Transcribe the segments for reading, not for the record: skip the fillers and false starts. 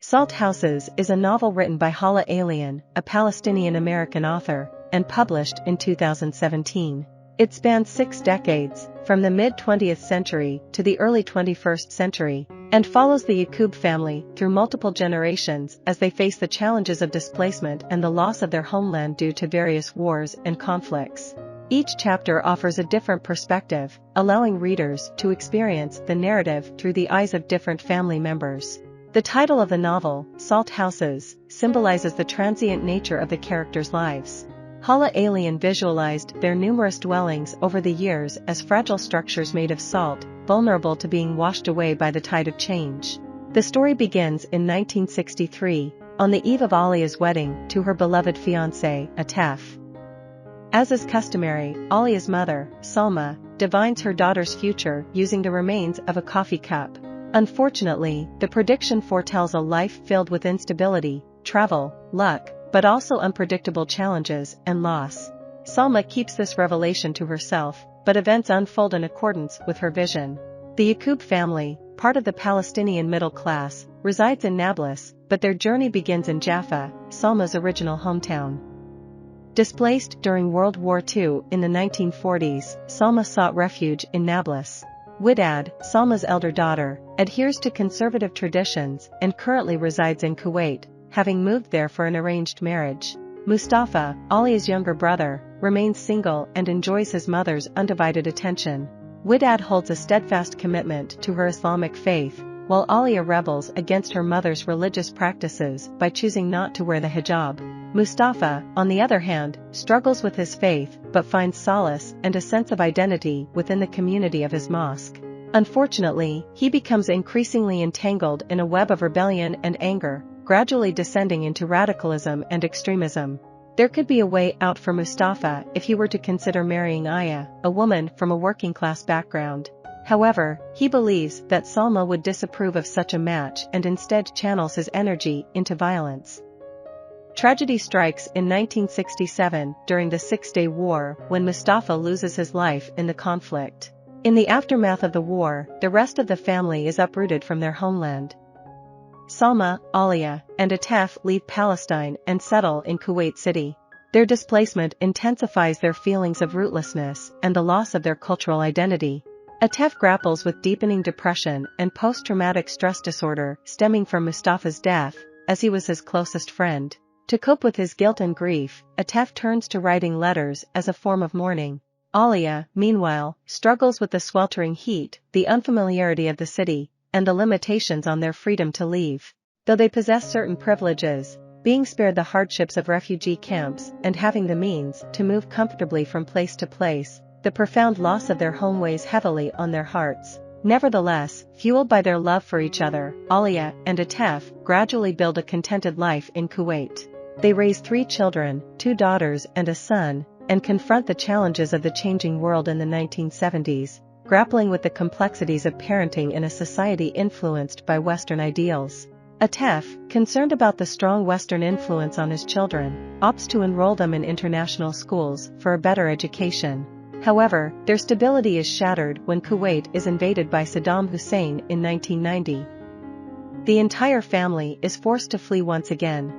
Salt Houses is a novel written by Hala Alyan, a Palestinian-American author, and published in 2017. It spans 6 decades, from the mid-20th century to the early 21st century, and follows the Yacoub family through multiple generations as they face the challenges of displacement and the loss of their homeland due to various wars and conflicts. Each chapter offers a different perspective, allowing readers to experience the narrative through the eyes of different family members. The title of the novel, Salt Houses, symbolizes the transient nature of the characters' lives. Hala Alyan visualized their numerous dwellings over the years as fragile structures made of salt, vulnerable to being washed away by the tide of change. The story begins in 1963, on the eve of Alia's wedding to her beloved fiancé, Atef. As is customary, Alia's mother, Salma, divines her daughter's future using the remains of a coffee cup. Unfortunately, the prediction foretells a life filled with instability, travel, luck, but also unpredictable challenges and loss. Salma keeps this revelation to herself, but events unfold in accordance with her vision. The Yacoub family, part of the Palestinian middle class, resides in Nablus, but their journey begins in Jaffa, Salma's original hometown. Displaced during World War II in the 1940s, Salma sought refuge in Nablus. Widad, Salma's elder daughter, adheres to conservative traditions and currently resides in Kuwait, having moved there for an arranged marriage. Mustafa, Alia's younger brother, remains single and enjoys his mother's undivided attention. Widad holds a steadfast commitment to her Islamic faith, while Alia rebels against her mother's religious practices by choosing not to wear the hijab. Mustafa, on the other hand, struggles with his faith but finds solace and a sense of identity within the community of his mosque. Unfortunately, he becomes increasingly entangled in a web of rebellion and anger, gradually descending into radicalism and extremism. There could be a way out for Mustafa if he were to consider marrying Aya, a woman from a working-class background. However, he believes that Salma would disapprove of such a match and instead channels his energy into violence. Tragedy strikes in 1967 during the Six-Day War when Mustafa loses his life in the conflict. In the aftermath of the war, the rest of the family is uprooted from their homeland. Salma, Alia, and Atef leave Palestine and settle in Kuwait City. Their displacement intensifies their feelings of rootlessness and the loss of their cultural identity. Atef grapples with deepening depression and post-traumatic stress disorder stemming from Mustafa's death, as he was his closest friend. To cope with his guilt and grief, Atef turns to writing letters as a form of mourning. Alia, meanwhile, struggles with the sweltering heat, the unfamiliarity of the city, and the limitations on their freedom to leave. Though they possess certain privileges, being spared the hardships of refugee camps and having the means to move comfortably from place to place, the profound loss of their home weighs heavily on their hearts. Nevertheless, fueled by their love for each other, Alia and Atef gradually build a contented life in Kuwait. They raise 3 children, 2 daughters and a son, and confront the challenges of the changing world in the 1970s, grappling with the complexities of parenting in a society influenced by Western ideals. Atef, concerned about the strong Western influence on his children, opts to enroll them in international schools for a better education. However, their stability is shattered when Kuwait is invaded by Saddam Hussein in 1990. The entire family is forced to flee once again.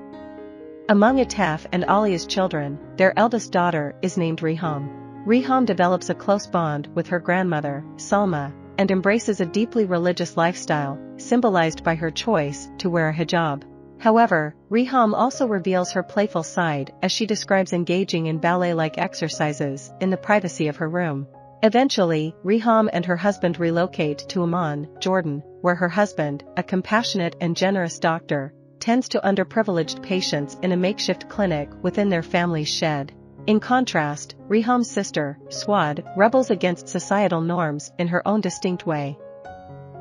Among Atef and Alia's children, their eldest daughter is named Riham. Riham develops a close bond with her grandmother, Salma, and embraces a deeply religious lifestyle, symbolized by her choice to wear a hijab. However, Riham also reveals her playful side as she describes engaging in ballet-like exercises in the privacy of her room. Eventually, Riham and her husband relocate to Amman, Jordan, where her husband, a compassionate and generous doctor, tends to underprivileged patients in a makeshift clinic within their family's shed. In contrast, Riham's sister, Swad, rebels against societal norms in her own distinct way.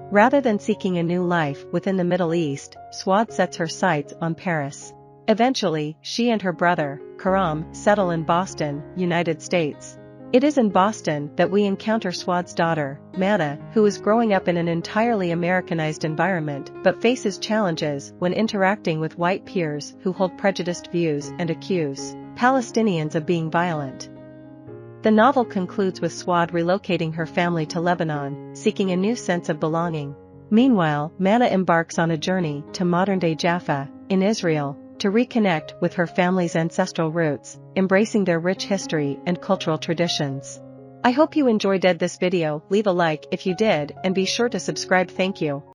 Rather than seeking a new life within the Middle East, Swad sets her sights on Paris. Eventually, she and her brother, Karam, settle in Boston, United States. It is in Boston that we encounter Swad's daughter, Mana, who is growing up in an entirely Americanized environment but faces challenges when interacting with white peers who hold prejudiced views and accuse Palestinians of being violent. The novel concludes with Swad relocating her family to Lebanon, seeking a new sense of belonging. Meanwhile, Mana embarks on a journey to modern-day Jaffa, in Israel, to reconnect with her family's ancestral roots, embracing their rich history and cultural traditions. I hope you enjoyed this video. Leave a like if you did and be sure to subscribe. Thank you.